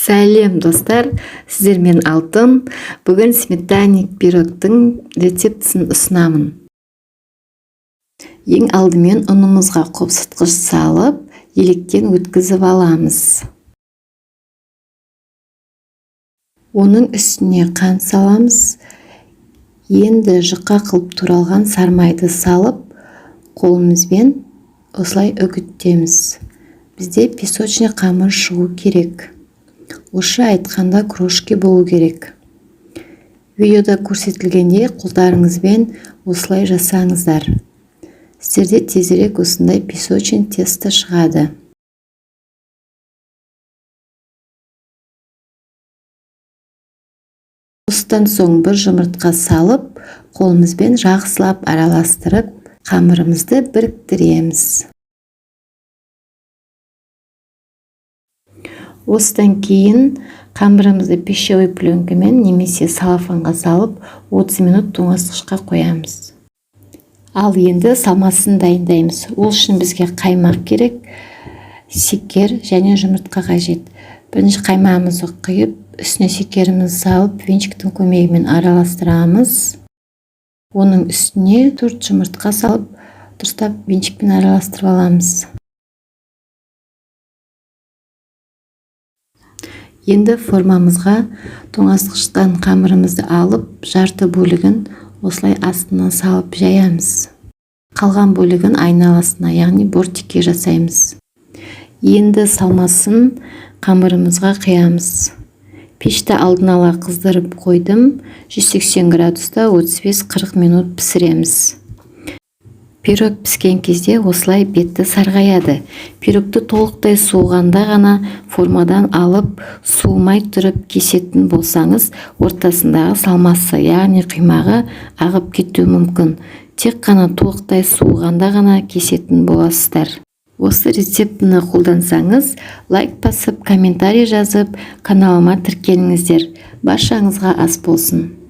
Сәлем достар, сіздермен Алтын. Бүгін сметанник пирогтың рецептісін ұсынамын. Ең алдымен ұнымызға қопсытқыш салып, електен өткізіп аламыз. Оның үстіне қант саламыз. Енді жұқа қылып туралған сармайды салып, қолымызбен осылай үгіттеміз. Бізде песочный қамыр шығу керек. Ошы айтқанда крошки болу керек. Видеода көрсетілгенде қолдарыңызбен осылай жасаңыздар. Сіздерде тезірек осындай песочный тесто шығады. Осыдан соң бір жұмыртқа салып, қолымызбен жақсылап араластырып, қамырымызды біріктіреміз. Осыдан кейін қамырымызды пищевой пленкамен немесе салафанға салып 30 минут тоңазытқышқа қоямыз. Ал енді салмасын дайындаймыз. Ол үшін бізге қаймақ керек, шекер және жұмыртқа қажет. Бірінші қаймағымызды құйып, үстіне шекерімізді салып, венчиктің көмегімен араластырамыз. Оның үстіне 4 жұмыртқа салып, дұрыстап венчикпен араластырып аламыз. Енді формамызға тоңазытқыштан қамырымызды алып, жарты бөлігін осылай астына салып жаямыз. Қалған бөлігін айналасына, яғни бортикке жасаймыз. Енді салмасын қамырымызға құямыз. Пешті алдын ала қыздырып қойдым. 180 градуста 35-40 минут пісіреміз. Пирог піскен кезде осылай бетті сарғаяды. Пирогты толықтай суығанда ғана формадан алып, суымай тұрып кесетін болсаңыз, ортасындағы салмасы, яғни қимағы ағып кетуі мүмкін. Тек қана толықтай суығанда ғана кесетін боласыздар. Осы рецептіні қолдансаңыз, лайк басып, комментарий жазып, каналыма тіркеліңіздер. Баршаңызға ас болсын.